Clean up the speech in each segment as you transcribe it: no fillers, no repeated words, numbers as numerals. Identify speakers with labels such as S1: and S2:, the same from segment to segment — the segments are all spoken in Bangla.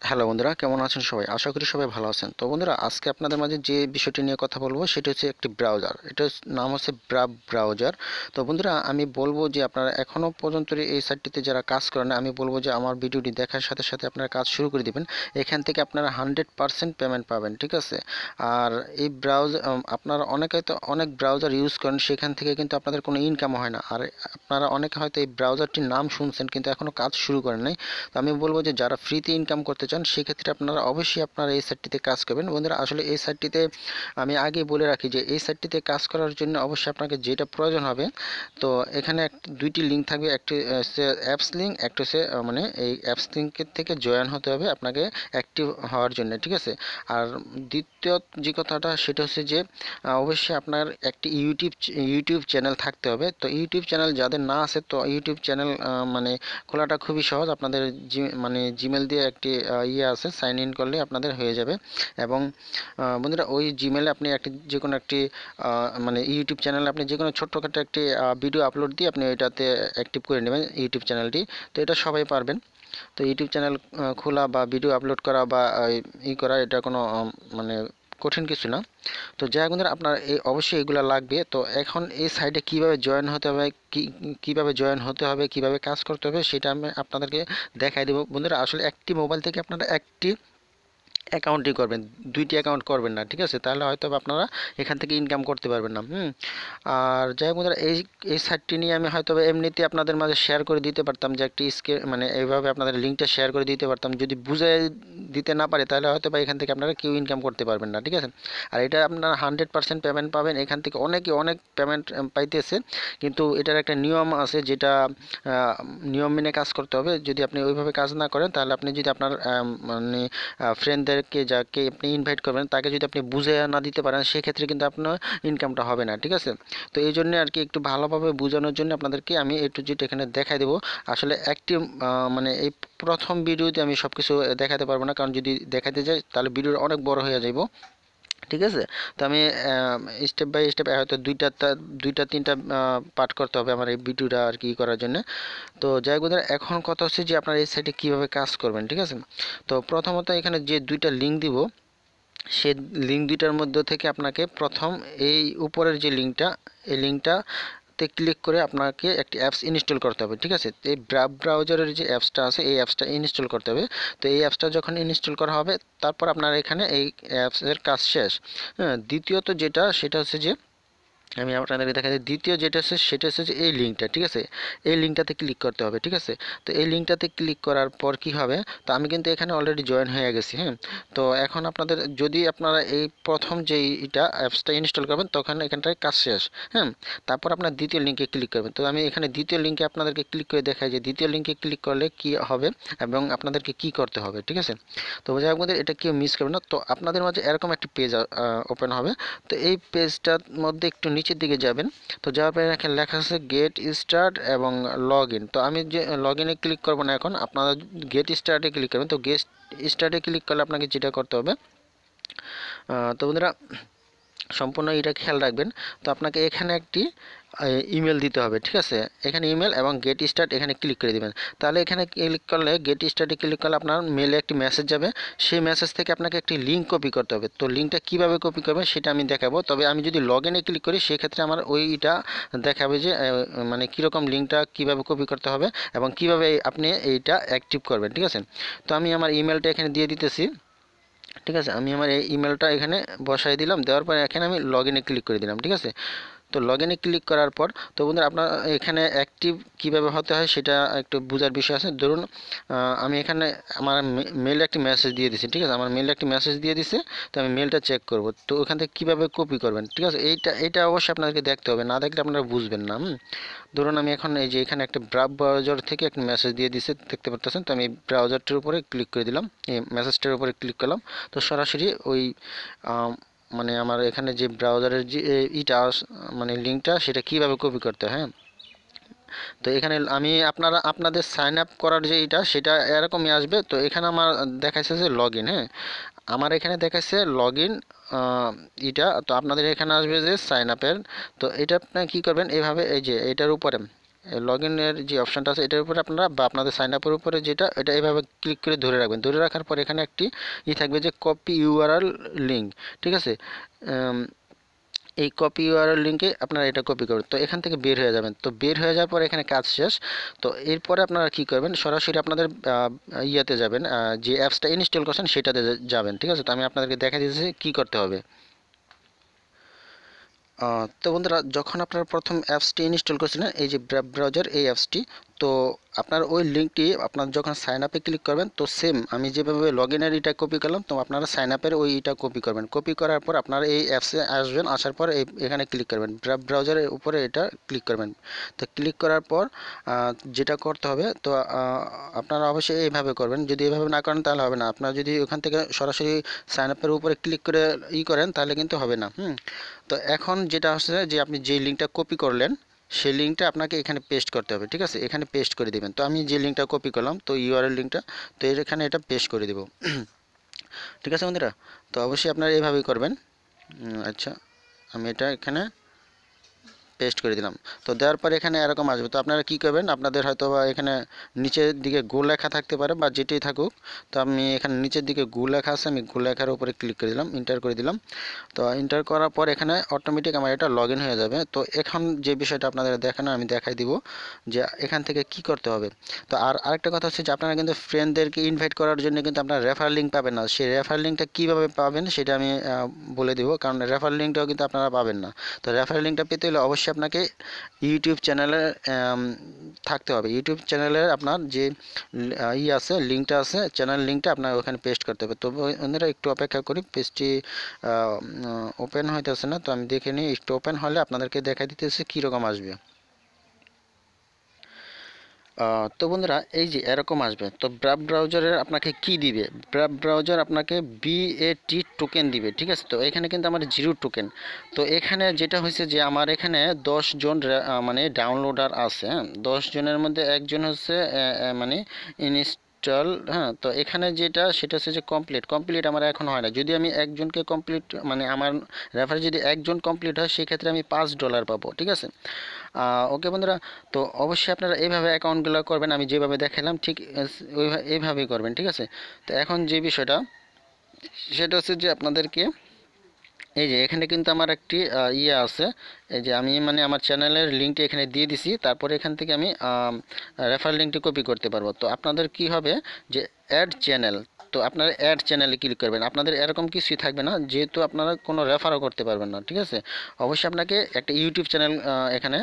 S1: হ্যালো বন্ধুরা, কেমন আছেন সবাই? আশা করি সবাই ভালো আছেন। তো বন্ধুরা, আজকে আপনাদের মাঝে যে বিষয়টি নিয়ে কথা বলবো সেটা হচ্ছে একটি ব্রাউজার। এটার নাম হচ্ছে ব্রাভ ব্রাউজার। তো বন্ধুরা, আমি বলবো যে আপনারা এখনও পর্যন্ত এই সাইটটিতে যারা কাজ করেন, আমি বলবো যে আমার ভিডিওটি দেখার সাথে সাথে আপনারা কাজ শুরু করে দিবেন। এখান থেকে আপনারা 100% পেমেন্ট পাবেন, ঠিক আছে? আর এই ব্রাউজার আপনারা অনেকে হয়তো অনেক ব্রাউজার ইউজ করেন, সেখান থেকে কিন্তু আপনাদের কোনো ইনকাম হয় না। আর আপনারা অনেকে হয়তো এই ব্রাউজারটির নাম শুনছেন কিন্তু এখনও কাজ শুরু করেন নাই। তো আমি বলবো যে যারা ফ্রিতে ইনকাম করতে চান সেক্ষেত্রে আপনারা অবশ্যই আপনারা এই সাইটটিতে কাজ করবেন। বন্ধুরা, আসলে এই সাইটটিতে আমি আগে বলে রাখি যে এই সাইটটিতে কাজ করার জন্য অবশ্যই আপনাকে যেটা প্রয়োজন হবে, তো এখানে দুইটি লিঙ্ক থাকবে। একটি হচ্ছে অ্যাপস লিঙ্ক, একটা হচ্ছে মানে এই অ্যাপস লিঙ্কের থেকে জয়েন হতে হবে আপনাকে অ্যাক্টিভ হওয়ার জন্য, ঠিক আছে? আর দ্বিতীয় যে কথাটা সেটা হচ্ছে যে অবশ্যই আপনার একটি ইউটিউব চ্যানেল থাকতে হবে। তো ইউটিউব চ্যানেল যাদের না আছে, তো ইউটিউব চ্যানেল মানে খোলাটা খুবই সহজ। আপনাদের জিমেল দিয়ে একটি ইয়ে আছে, সাইন ইন করলে আপনাদের হয়ে যাবে। এবং বন্ধুরা, ওই জিমেলে আপনি যে কোনো একটি মানে ইউটিউব চ্যানেলে আপনি যে কোনো ছোট্টখাটো একটি ভিডিও আপলোড দিয়ে আপনি এটাতে অ্যাক্টিভ করে নেবেন ইউটিউব চ্যানেলটি। তো এটা সবাই পারবেন। তো ইউটিউব চ্যানেল খোলা বা ভিডিও আপলোড করা বা করা, এটা কোনো মানে কঠিন কিছু না। তো যাই বন্ধুরা, আপনার অবশ্যই এগুলো লাগবে। তো এখন এই সাইটে কিভাবে জয়েন হতে হবে, কিভাবে জয়েন হতে হবে, কিভাবে কাজ করতে হবে, সেটা আমি আপনাদেরকে দেখাই দেবো। বন্ধুরা, আসলে একটি মোবাইল থেকে আপনারা একটি অ্যাকাউন্টই করবেন, দুইটি অ্যাকাউন্ট করবেন না, ঠিক আছে? তাহলে হয়তো আপনারা এখান থেকে ইনকাম করতে পারবেন না। আর যাই হোক বন্ধুরা, এই সাইটটি নিয়ে আমি হয়তো এমনিতে আপনাদের মাঝে শেয়ার করে দিতে পারতাম, যে একটি মানে এইভাবে আপনাদের লিঙ্কটা শেয়ার করে দিতে পারতাম। যদি বুঝে দিতে না পারে তাহলে হয়তো বা এখান থেকে আপনারা কেউ ইনকাম করতে পারবেন না, ঠিক আছে? আর এটা আপনারা 100% পেমেন্ট পাবেন। এখান থেকে অনেকে অনেক পেমেন্ট পাইতেছে, কিন্তু এটার একটা নিয়ম আছে, যেটা নিয়ম মেনে কাজ করতে হবে। যদি আপনি ওইভাবে কাজ না করেন, তাহলে আপনি যদি আপনার মানে ফ্রেন্ডদেরকে যাকে আপনি ইনভাইট করবেন তাকে যদি আপনি বুঝে না দিতে পারেন, সেক্ষেত্রে কিন্তু আপনার ইনকামটা হবে না, ঠিক আছে? তো এই জন্য আর কি একটু ভালোভাবে বোঝানোর জন্য আপনাদেরকে আমি একটু যেটা এখানে দেখাই দেবো। আসলে একটি মানে এই প্রথম ভিডিওতে আমি সব কিছু দেখাতে পারবো না, কারণ যদি দেখাতে যাই তাহলে ভিডিওটা অনেক বড় হয়ে যাইব, ঠিক আছে? তো আমি স্টেপ বাই স্টেপ হয়তো দুইটা তিনটা পার্ট করতে হবে আমার এই ভিডিওটা আর কি করার জন্য। তো যাই হোক, এখন কথা হচ্ছে যে আপনার এই সাইটে কীভাবে কাজ করবেন, ঠিক আছে? তো প্রথমত এখানে যে দুইটা লিঙ্ক দিব, সেই লিঙ্ক দুইটার মধ্যে থেকে আপনাকে প্রথম এই উপরের যে লিঙ্কটা, এই লিঙ্কটাতে ক্লিক করে আপনাকে একটি অ্যাপস ইনস্টল করতে হবে, ঠিক আছে? এই ব্রাভ ব্রাউজারের যে অ্যাপসটা আছে, এই অ্যাপসটা ইনস্টল করতে হবে। তো এই অ্যাপসটা যখন ইনস্টল করা হবে, তারপর আপনার এখানে এই অ্যাপসের কাজ শেষ। হ্যাঁ, দ্বিতীয়ত যেটা সেটা হচ্ছে যে আমি আপনাদেরকে দেখা যায়, দ্বিতীয় যেটা আছে সেটা হচ্ছে যে এই লিঙ্কটা, ঠিক আছে? এই লিঙ্কটাতে ক্লিক করতে হবে, ঠিক আছে? তো এই লিঙ্কটাতে ক্লিক করার পর কি হবে, তো আমি কিন্তু এখানে অলরেডি জয়েন হয়ে গেছি। হ্যাঁ, তো এখন আপনাদের যদি আপনারা এই প্রথম যে এটা অ্যাপসটা ইনস্টল করবেন তখন এখানটায় কাজ শেষ। হ্যাঁ, তারপর আপনার দ্বিতীয় লিঙ্কে ক্লিক করবেন। তো আমি এখানে দ্বিতীয় লিঙ্কে আপনাদেরকে ক্লিক করে দেখাই যে দ্বিতীয় লিঙ্কে ক্লিক করলে কি হবে এবং আপনাদেরকে কি করতে হবে, ঠিক আছে? তো যাই হোক, এটা কেউ মিস করবে না। তো আপনাদের মাঝে এরকম একটি পেজ ওপেন হবে। তো এই পেজটার মধ্যে একটু নিচের দিকে যাবেন। তো যাওয়ার পরে এখানে লেখা আছে গেট স্টার্ট এবং লগ ইন। তো আমি যে লগ ইনে ক্লিক করবো না, এখন আপনারা গেট স্টার্টে ক্লিক করবেন। তো গেট স্টার্টে ক্লিক করলে আপনাকে যেটা করতে হবে, তো বন্ধুরা সম্পূর্ণ এটা খেয়াল রাখবেন। তো আপনাকে এখানে একটি ইমেল দিতে হবে, ঠিক আছে? এখানে ইমেল এবং গেট স্টার্ট এখানে ক্লিক করে দিবেন। তাহলে এখানে ক্লিক করলে, গেট স্টার্টে ক্লিক করলে আপনার মেলে একটি মেসেজ যাবে। সেই মেসেজ থেকে আপনাকে একটি লিঙ্ক কপি করতে হবে। তো লিঙ্কটা কীভাবে কপি করবেন সেটা আমি দেখাবো। তবে আমি যদি লগ ইনে ক্লিক করি সেক্ষেত্রে আমার ওইটা দেখাবে যে মানে কীরকম লিঙ্কটা কীভাবে কপি করতে হবে এবং কীভাবে আপনি এইটা অ্যাক্টিভ করবেন, ঠিক আছে? তো আমি আমার ইমেলটা এখানে দিয়ে দিতেছি, ঠিক আছে? আমি আমার এই ইমেলটা এখানে বসাই দিলাম। দেওয়ার পরে এখানে আমি লগ ইনে ক্লিক করে দিলাম, ঠিক আছে? তো লগ ইনে ক্লিক করার পর, তো বন্ধুরা আপনার এখানে অ্যাক্টিভ কীভাবে হতে হয় সেটা একটু বোঝার বিষয় আছে। ধরুন আমি এখানে আমার মেলে একটি মেসেজ দিয়ে দিছি, ঠিক আছে? আমার মেলে একটি মেসেজ দিয়ে দিছে। তো আমি মেলটা চেক করব। তো ওখান থেকে কীভাবে কপি করবেন, ঠিক আছে? এইটা অবশ্যই আপনাদেরকে দেখতে হবে, না দেখলে আপনারা বুঝবেন না। ধরুন আমি এখন এই যে এখানে একটা ব্রাউজার থেকে একটা মেসেজ দিয়ে দিছে, দেখতে পাচ্ছেন। তো আমি ব্রাউজারটির উপরে ক্লিক করে দিলাম, এই মেসেজটার উপরে ক্লিক করলাম। তো সরাসরি ওই মানে আমার এখানে যে ব্রাউজারের যে মানে লিঙ্কটা সেটা কিভাবে কপি করতে হয়। হ্যাঁ, তো এখানে আমি আপনাদের সাইন আপ করার যে এটা সেটা এরকমই আসবে। তো এখানে আমার দেখাচ্ছে যে লগ ইন। হ্যাঁ, আমার এখানে দেখাচ্ছে লগ ইন এটা। তো আপনাদের এখানে আসবে যে সাইন আপের। তো এটা আপনি কী করবেন, এইভাবে এই যে এটার উপরে লগ ইনের যে অপশানটা আছে এটার উপরে আপনারা বা আপনাদের সাইন আপের উপরে যেটা এটা এভাবে ক্লিক করে ধরে রাখবেন। ধরে রাখার পর এখানে একটি থাকবে যে কপি ইউআরএল লিঙ্ক, ঠিক আছে। এই কপি ইউআরএল লিঙ্কে আপনারা এটা কপি করবেন। তো এখান থেকে বের হয়ে যাবেন। তো বের হয়ে যাওয়ার পর এখানে কাজ শেষ। তো এরপরে আপনারা কি করবেন, সরাসরি আপনাদের ইয়াতে যাবেন, যে অ্যাপসটা ইনস্টল করছেন সেটাতে যাবেন, ঠিক আছে। তো আমি আপনাদেরকে দেখা দিয়েছি কি করতে হবে। তো বন্ধুরা, যখন আপনারা প্রথম অ্যাপসটি ইনস্টল করেছিলেন এই যে ব্রাভ ব্রাউজার এই অ্যাপসটি, তো আপনার ওই লিঙ্কটি আপনার যখন সাইন আপে ক্লিক করবেন তো সেম আমি যেভাবে লগ ইনের এটা কপি করলাম তো আপনারা সাইন আপের ওই এটা কপি করবেন। কপি করার পর আপনারা এই অ্যাপসে আসবেন, আসার পর এখানে ক্লিক করবেন, ব্রাভ ব্রাউজারের উপরে এটা ক্লিক করবেন। তো ক্লিক করার পর যেটা করতে হবে তো আপনারা অবশ্যই এইভাবে করবেন। যদি এইভাবে না করেন তাহলে হবে না। আপনারা যদি ওখান থেকে সরাসরি সাইন আপের উপরে ক্লিক করে করেন তাহলে কিন্তু হবে না। তো এখন যেটা হচ্ছে যে আপনি যে লিঙ্কটা কপি করলেন সেই লিঙ্কটা আপনাকে এখানে পেস্ট করতে হবে, ঠিক আছে। এখানে পেস্ট করে দিবেন। তো আমি যে লিঙ্কটা কপি করলাম তো ইউআরএল লিঙ্কটা, তো এখানে এটা পেস্ট করে দেব। ঠিক আছে বন্ধুরা, তো অবশ্যই আপনারা এইভাবেই করবেন। আচ্ছা, আমি এটা এখানে পেস্ট করে দিলাম। তো দেওয়ার পরে এখানে এরকম আসবে। তো আপনারা কি করবেন, আপনাদের হয়তো বা এখানে নিচের দিকে গো লেখা থাকতে পারে বা যেটাই থাকুক। তো আমি এখানে নিচের দিকে গো লেখা আছে, আমি গো লেখার উপরে ক্লিক করে দিলাম, ইন্টার করে দিলাম। তো ইন্টার করার পর এখানে অটোমেটিক আমার এটা লগ ইন হয়ে যাবে। তো এখন যে বিষয়টা আপনাদের দেখানো আমি দেখাই দিব যে এখান থেকে কি করতে হবে। তো আরেকটা কথা হচ্ছে যে আপনারা কিন্তু ফ্রেন্ডদেরকে ইনভাইট করার জন্য কিন্তু আপনারা রেফার লিঙ্ক পাবেন না। সেই রেফার লিঙ্কটা কীভাবে পাবেন সেটা আমি বলে দিব, কারণ রেফার লিঙ্কটাও কিন্তু আপনারা পাবেন না। তো রেফার লিঙ্কটা পেতে হলে অবশ্যই আপনাকে ইউটিউব চ্যানেলে থাকতে হবে। ইউটিউব চ্যানেলের আপনার যে আছে লিঙ্কটা আছে, চ্যানেল লিঙ্কটা আপনার ওখানে পেস্ট করতে হবে। তো ওনারা একটু অপেক্ষা করি, পেজটি ওপেন হইতেছে না। তো আমি দেখে নিই, একটু ওপেন হলে আপনাদেরকে দেখা দিতেছে কীরকম আসবে। তো বন্ধুরা, এই যে এরকম আসবে। তো ব্রাভ ব্রাউজারের আপনাকে কি দিবে, ব্রাভ ব্রাউজার আপনাকে বিএটি টোকেন দিবে, ঠিক আছে। তো এখানে কিন্তু আমার 0 টোকেন। তো এখানে যেটা হয়েছে যে আমার এখানে 10 জন মানে ডাউনলোডার আছে। 10 জনের মধ্যে একজন হচ্ছে মানে ইনস্টল। হ্যাঁ, তো এখানে যেটা সেটা হচ্ছে যে কমপ্লিট আমার এখন হয় না। যদি আমি একজনকে কমপ্লিট মানে আমার রেফারে যদি একজন কমপ্লিট হয় সেক্ষেত্রে আমি $5 পাবো, ঠিক আছে। ওকে বন্ধুরা, তো অবশ্যই আপনারা এইভাবে অ্যাকাউন্টগুলো করবেন, আমি যেভাবে দেখালাম ঠিক এইভাবেই করবেন, ঠিক আছে। তো এখন যে বিষয়টা সেটা হচ্ছে যে আপনাদেরকে এই যে এখানে কিন্তু আমার একটি আছে, এই যে আমি মানে আমার চ্যানেলের লিঙ্কটি এখানে দিয়ে দিছি। তারপরে এখান থেকে আমি রেফার লিঙ্কটি কপি করতে পারবো। তো আপনাদের কি হবে যে অ্যাড চ্যানেল, তো আপনারা অ্যাড চ্যানেলে ক্লিক করবেন। আপনাদের এরকম কিছুই থাকবে না, যেহেতু আপনারা কোনো রেফারও করতে পারবেন না, ঠিক আছে। অবশ্যই আপনাকে একটা ইউটিউব চ্যানেল এখানে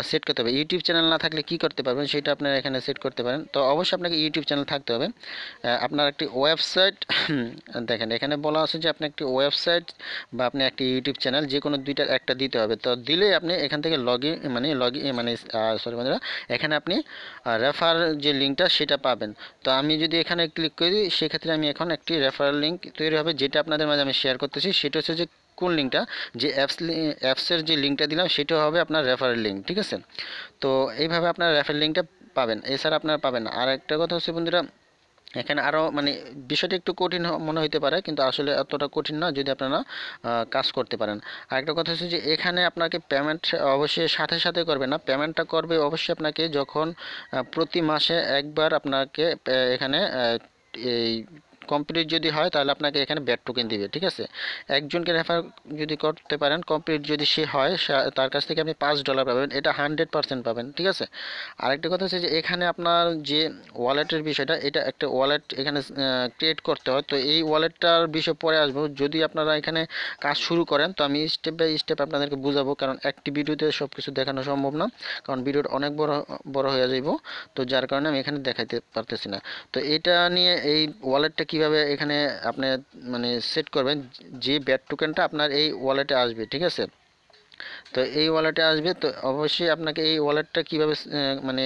S1: সেট করতে হবে। ইউটিউব চ্যানেল না থাকলে কি করতে পারবেন সেটা আপনারা এখানে সেট করতে পারেন। তো অবশ্যই আপনাকে ইউটিউব চ্যানেল থাকতে হবে। আপনার একটি ওয়েবসাইট দেখেন এখানে বলা আছে যে আপনি একটি ওয়েবসাইট বা আপনি একটি ইউটিউব চ্যানেল যে কোনো দুইটার একটা দিতে হবে। তো দিলেই আপনি এখান থেকে মানে সরি বন্ধুরা, এখানে আপনি রেফার যে লিঙ্কটা সেটা পাবেন। তো আমি যদি এখানে ক্লিক করি সেক্ষেত্রে আমি এখন একটি রেফারেল লিঙ্ক তৈরি হবে, যেটা আপনাদের মাঝে আমি শেয়ার করতেছি। সেটা হচ্ছে যে কোন লিঙ্কটা, যে অ্যাপসের যে লিঙ্কটা দিলাম সেটা হবে আপনার রেফারেল লিঙ্ক, ঠিক আছে। তো এইভাবে আপনার রেফারেল লিঙ্কটা পাবেন, এছাড়া আপনারা পাবেন না। আর একটা কথা হচ্ছে বন্ধুরা, এখানে আরও মানে বিষয়টা একটু কঠিন মনে হইতে পারে, কিন্তু আসলে এতটা কঠিন না যদি আপনারা কাজ করতে পারেন। আরেকটা কথা হচ্ছে যে এখানে আপনাকে পেমেন্ট অবশ্যই সাথে সাথে করবে না, পেমেন্টটা করবে অবশ্যই আপনাকে যখন প্রতি মাসে একবার আপনাকে এখানে এই কমপ্লিট যদি হয় তাহলে আপনাকে এখানে ব্যাড টোকেন দিবে, ঠিক আছে। একজনকে রেফার যদি করতে পারেন, কমপ্লিট যদি সে হয় তার কাছ থেকে আপনি $5 পাবেন, এটা 100% পাবেন, ঠিক আছে। আরেকটা কথা হচ্ছে যে এখানে আপনার যে ওয়ালেটের বিষয়টা, এটা একটা ওয়ালেট এখানে ক্রিয়েট করতে হয়। তো এই ওয়ালেটটার বিষয় পরে আসবো। যদি আপনারা এখানে কাজ শুরু করেন তো আমি স্টেপ বাই স্টেপ আপনাদেরকে বুঝাবো, কারণ একটি ভিডিওতে সব কিছু দেখানো সম্ভব না, কারণ ভিডিওটা অনেক বড় হয়ে যাইব। তো যার কারণে আমি এখানে দেখাইতে পারতেছি না। তো এটা নিয়ে এই ওয়ালেটটা কিভাবে এখানে আপনি মানে সেট করবেন, যে ব্যাড টোকেনটা আপনার এই ওয়ালেটে আসবে, ঠিক আছে। তো এই ওয়ালেটে আসবে, তো অবশ্যই আপনাকে এই ওয়ালেটটা কীভাবে মানে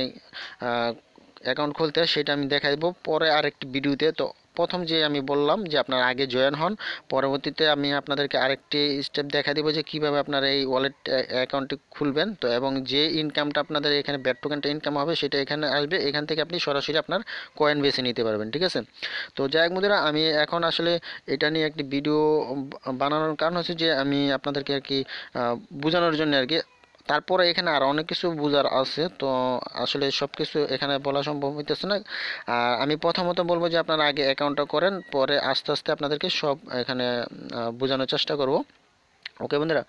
S1: অ্যাকাউন্ট খুলতে হয় সেটা আমি দেখাইবো পরে আরেকটি ভিডিওতে। তো প্রথম যে আমি বললাম যে আপনারা আগে জয়েন হন, পরবর্তীতে আমি আপনাদেরকে আরেকটি স্টেপ দেখা দিব যে কিভাবে আপনারা এই ওয়ালেট অ্যাকাউন্টটি খুলবেন। তো এবং যে ইনকামটা আপনাদের এখানে ব্যাড টোকেনটা ইনকাম হবে সেটা এখানে আসবে, এখান থেকে আপনি সরাসরি আপনার কয়েন বেছে নিতে পারবেন, ঠিক আছে। তো যাই হোক বন্ধুরা, আমি এখন আসলে এটা নিয়ে একটি ভিডিও বানানোর কারণ হচ্ছে যে আমি আপনাদেরকে আর কি বোঝানোর জন্য আর কি। তারপরে এখানে আরও অনেক কিছু বোঝার আছে, তো আসলে সব কিছু এখানে বলা সম্ভব হইতেছে না। আর আমি প্রথমত বলবো যে আপনারা আগে অ্যাকাউন্টটা করেন, পরে আস্তে আস্তে আপনাদেরকে সব এখানে বোঝানোর চেষ্টা করব। ওকে বন্ধুরা,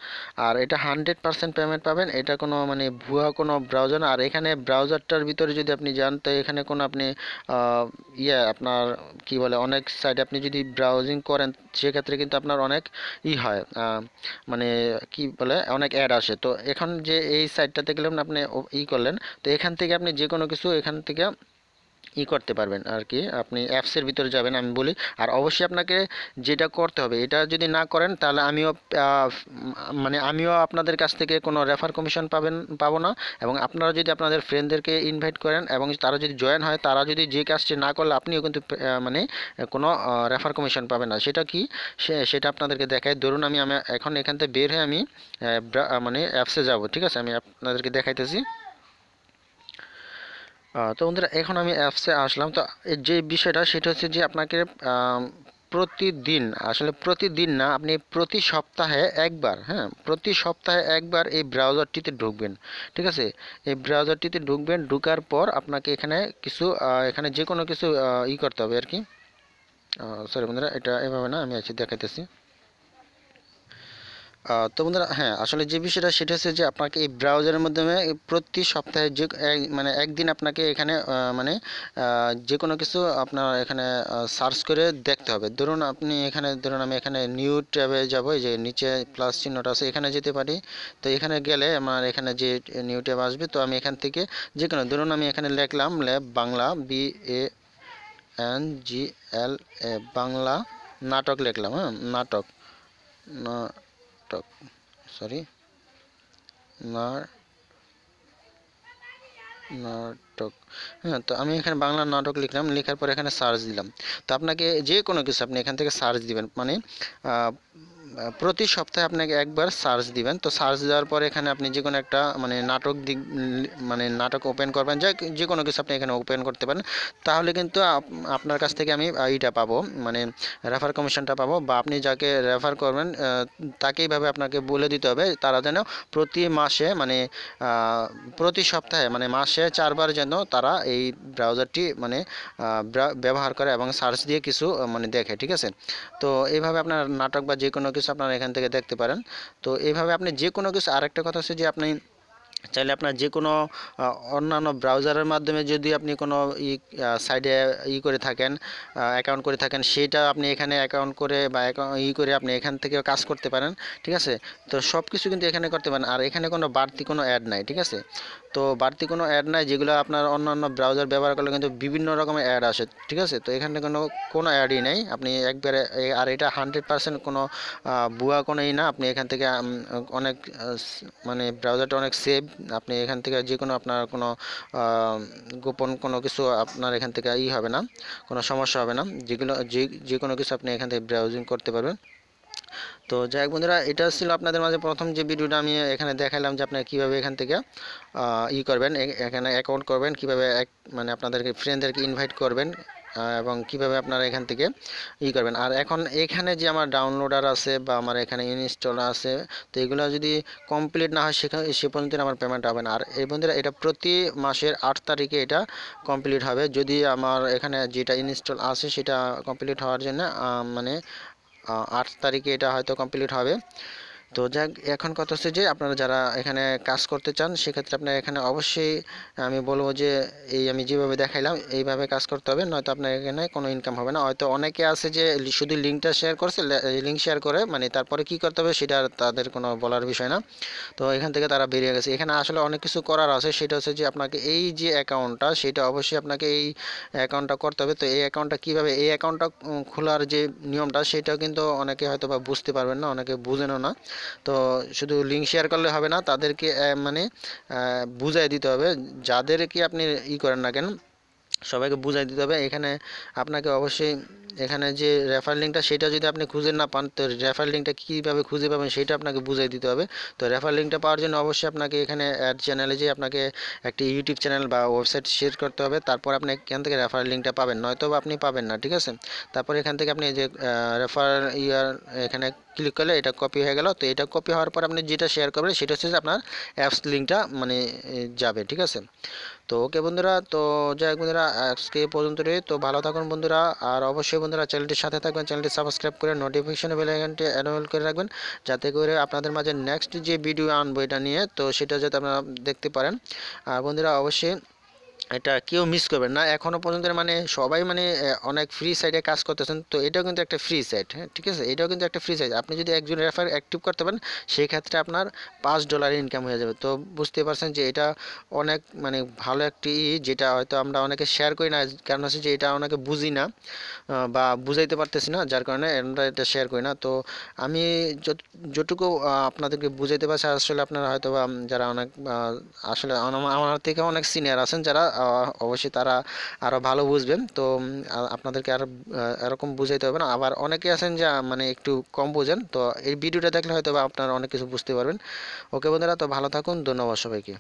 S1: আর এটা 100% পেমেন্ট পাবেন, এটা কোনো মানে ভুয়া কোনো ব্রাউজার না। আর এখানে ব্রাউজারটার ভিতরে যদি আপনি যান, তো এখানে কোনো আপনি আপনার কি বলে অনেক সাইট আপনি যদি ব্রাউজিং করেন, সেক্ষেত্রে কিন্তু আপনার অনেক হয় মানে কি বলে অনেক অ্যাড আসে। তো এখন যে এই সাইটটাতে গেলেন আপনি করলেন, তো এখান থেকে আপনি যে কোনো কিছু এখান থেকে করতে পারবেন আর কি। আপনি অ্যাপসের ভিতরে যাবেন আমি বলি, আর অবশ্যই আপনাকে যেটা করতে হবে, এটা যদি না করেন তাহলে মানে আমিও আপনাদের কাছ থেকে কোনো রেফার কমিশন পাবো না। এবং আপনারা যদি আপনাদের ফ্রেন্ডদেরকে ইনভাইট করেন এবং তারা যদি জয়েন হয়, তারা যদি যে কাজটি না করলে আপনিও কিন্তু মানে কোনো রেফার কমিশন পাবেন না। সেটা কি, সেটা আপনাদেরকে দেখায়। ধরুন আমি এখন এখান থেকে বের হয়ে আমি মানে অ্যাপসে যাব, ঠিক আছে, আমি আপনাদেরকে দেখাইতেছি। তো বন্ধুরা এখন আমি অ্যাপসে আসলাম। তো যে বিষয়টা সেটা হচ্ছে যে আপনাকে প্রতিদিন, আসলে প্রতিদিন না, আপনি প্রতি সপ্তাহে একবার, হ্যাঁ প্রতি সপ্তাহে একবার এই ব্রাউজারটিতে ঢুকবেন, ঠিক আছে। এই ব্রাউজারটিতে ঢুকবেন, ঢুকার পর আপনাকে এখানে কিছু এখানে যে কোনো কিছু করতে হবে আর কি। সরি বন্ধুরা, এটা এভাবে না, আমি আছি দেখাইতেছি। তো বন্ধুরা হ্যাঁ, আসলে যে বিষয়টা সেটা হচ্ছে যে আপনাকে এই ব্রাউজারের মাধ্যমে প্রতি সপ্তাহে যে মানে একদিন আপনাকে এখানে মানে যে কোনো কিছু আপনার এখানে সার্চ করে দেখতে হবে। ধরুন আপনি এখানে, ধরুন আমি এখানে নিউ ট্যাবে যাব, এই যে নিচে প্লাস চিহ্নটা আছে, এখানে যেতে পারি। তো এখানে গেলে আমার এখানে যে নিউ ট্যাব আসবে, তো আমি এখান থেকে যে কোনো, ধরুন আমি এখানে লিখলাম ল্যাব বাংলা, BANGLA বাংলা নাটক লিখলাম, হ্যাঁ নাটক, নাটক, সরি নাটক, হ্যাঁ। তো আমি এখানে বাংলা নাটক লিখলাম, লেখার পর এখানে সার্চ দিলাম। তো আপনাকে যে কোনো কিছু আপনি এখান থেকে সার্চ দিবেন, মানে প্রতি সপ্তাহে আপনাকে একবার সার্চ দিবেন। তো সার্চ দেওয়ার পরে এখানে আপনি যে কোনো একটা মানে মানে নাটক ওপেন করবেন, যে কোনো কিছু আপনি এখানে ওপেন করতে পারেন। তাহলে কিন্তু আপনার কাছ থেকে আমি এইটা পাবো, মানে রেফার কমিশনটা পাবো। বা আপনি যাকে রেফার করবেন তাকে এইভাবে আপনাকে বলে দিতে হবে, তারা যেন প্রতি মাসে মানে প্রতি সপ্তাহে মানে মাসে 4 বার যেন তারা এই ব্রাউজারটি মানে ব্যবহার করে এবং সার্চ দিয়ে কিছু মানে দেখে, ঠিক আছে। তো এইভাবে আপনার নাটক বা যে কোনো কিছু আপনারা এখান থেকে দেখতে পারেন। তো এইভাবে আপনি যে কোনো কিছু, আরেকটা কথা হচ্ছে যে আপনি চাইলে আপনার যে কোনো অন্যান্য ব্রাউজারের মাধ্যমে যদি আপনি কোনো সাইডে করে থাকেন, অ্যাকাউন্ট করে থাকেন, সেটা আপনি এখানে অ্যাকাউন্ট করে বা করে আপনি এখান থেকে কাজ করতে পারেন, ঠিক আছে। তো সব কিছু কিন্তু এখানে করতে পারেন। আর এখানে কোনো বাড়তি কোনো অ্যাড নাই, ঠিক আছে। তো বাড়তি কোনো অ্যাড নাই, যেগুলো আপনার অন্যান্য ব্রাউজার ব্যবহার করলে কিন্তু বিভিন্ন রকমের অ্যাড আসে, ঠিক আছে। তো এখানে কোনো অ্যাডই নেই, আপনি একবারে, আর এটা 100% কোনো ভুয়া কোনো না। আপনি এখান থেকে অনেক মানে ব্রাউজারটা অনেক সেভ, আপনি এখান থেকে যে কোনো আপনার কোনো গোপন কোনো কিছু আপনার এখান থেকে হবে না, কোনো সমস্যা হবে না, যে কোনো কিছু আপনি এখান থেকে ব্রাউজিং করতে পারবেন। তো যাই হোক বন্ধুরা, এটা ছিল আপনাদের মাঝে প্রথম যে ভিডিওটা আমি এখানে দেখালাম যে আপনারা কীভাবে এখান থেকে করবেন, এখানে অ্যাকাউন্ট করবেন, কীভাবে মানে আপনাদেরকে ফ্রেন্ডদেরকে ইনভাইট করবেন এবং কিভাবে আপনারা এখান থেকে করবেন। আর এখন এখানে যে আমার ডাউনলোডার আছে বা আমার এখানে ইনস্টল আছে, তো এগুলো যদি কমপ্লিট না হয় সে পর্যন্ত আমার পেমেন্ট হবে না। আর এই বন্ধুরা, এটা প্রতি মাসের 8 তারিখে এটা কমপ্লিট হবে। যদি আমার এখানে যেটা ইনস্টল আছে সেটা কমপ্লিট হওয়ার জন্য মানে 8 তারিখে এটা হয়তো কমপ্লিট হবে। তো যাক, এখন কথা হচ্ছে যে আপনারা যারা এখানে কাজ করতে চান, সেক্ষেত্রে আপনার এখানে অবশ্যই আমি বলবো যে আমি যেভাবে দেখাইলাম এইভাবে কাজ করতে হবে, নয়তো আপনার এখানে কোনো ইনকাম হবে না। হয়তো অনেকে আছে যে শুধু লিঙ্কটা শেয়ার করছে, লিঙ্ক শেয়ার করে মানে তারপরে কি করতে হবে সেটা তাদের কোনো বলার বিষয় না। তো এখান থেকে তারা বেরিয়ে গেছে। এখানে আসলে অনেক কিছু করার আছে, সেটা হচ্ছে যে আপনাকে এই যে অ্যাকাউন্টটা, সেটা অবশ্যই আপনাকে এই অ্যাকাউন্টটা করতে হবে। তো এই অ্যাকাউন্টটা কীভাবে, এই অ্যাকাউন্টটা খোলার যে নিয়মটা, সেটাও কিন্তু অনেকে হয়তো বা বুঝতে পারবেন না, অনেকে বুঝেনও না। তো শুধু লিঙ্ক শেয়ার করলে হবে না, তাদেরকে মানে বুঝাই দিতে হবে। যাদেরকে আপনি করেন না কেন, সবাইকে বুঝাই দিতে হবে। এখানে আপনাকে অবশ্যই এখানে যে রেফার লিঙ্কটা সেটা যদি আপনি খুঁজে না পান, তো রেফার লিঙ্কটা কীভাবে খুঁজে পাবেন সেটা আপনাকে বুঝাই দিতে হবে। তো রেফার লিঙ্কটা পাওয়ার জন্য অবশ্যই আপনাকে এখানে অ্যাড চ্যানেলে যে আপনাকে একটি ইউটিউব চ্যানেল বা ওয়েবসাইট শেয়ার করতে হবে, তারপর আপনি এখান থেকে রেফার লিঙ্কটা পাবেন, নয়তো আপনি পাবেন না, ঠিক আছে। তারপর এখান থেকে আপনি যে রেফার ইয়ার এখানে ক্লিক করলে এটা কপি হয়ে গেল। তো এটা কপি হওয়ার পর আপনি যেটা শেয়ার করবেন সেটা হচ্ছে যে আপনার অ্যাপস লিঙ্কটা মানে যাবে, ঠিক আছে। তো ওকে বন্ধুরা, তো যাই হোক বন্ধুরা, আজকে এ পর্যন্তই। তো ভালো থাকুন বন্ধুরা, আর অবশ্যই বন্ধুরা চ্যানেলটির সাথে থাকবেন, চ্যানেলটি সাবস্ক্রাইব করে নোটিফিকেশন বেল আইকনটি এনেবল করে রাখবেন, যাতে করে আপনাদের মাঝে নেক্সট যে ভিডিও আনবো এটা নিয়ে, তো সেটা যাতে আপনারা দেখতে পারেন। আর বন্ধুরা অবশ্যই এটা কেউ মিস করবেন না। এখনও পর্যন্ত মানে সবাই মানে অনেক ফ্রি সাইটে কাজ করতেছেন, তো এটাও কিন্তু একটা ফ্রি সাইট, হ্যাঁ ঠিক আছে, এটাও কিন্তু একটা ফ্রি সাইট। আপনি যদি একজন রেফার অ্যাক্টিভ করতে পারেন সেই ক্ষেত্রে আপনার $5 ইনকাম হয়ে যাবে। তো বুঝতে পারছেন যে এটা অনেক মানে ভালো একটি যেটা হয়তো আমরা অনেকে শেয়ার করি না, কারণ হচ্ছে যে এটা অনেকে বুঝি না বা বুঝাইতে পারতেছি না, যার কারণে আমরা এটা শেয়ার করি না। তো আমি যতটুকু আপনাদেরকে বুঝাইতে পারছি, আসলে আপনারা হয়তো বা যারা অনেক আসলে আমার থেকে অনেক সিনিয়র আছেন যারা অবশ্যই তারা আরও ভালো বুঝবেন। তো আপনাদেরকে আরও এরকম বুঝাইতে হবে না। আবার অনেকে আছেন যা মানে একটু কম বোঝেন, তো এই ভিডিওটা দেখলে হয়তো বা আপনারা অনেক কিছু বুঝতে পারবেন। ওকে বন্ধুরা, তো ভালো থাকুন, ধন্যবাদ সবাইকে।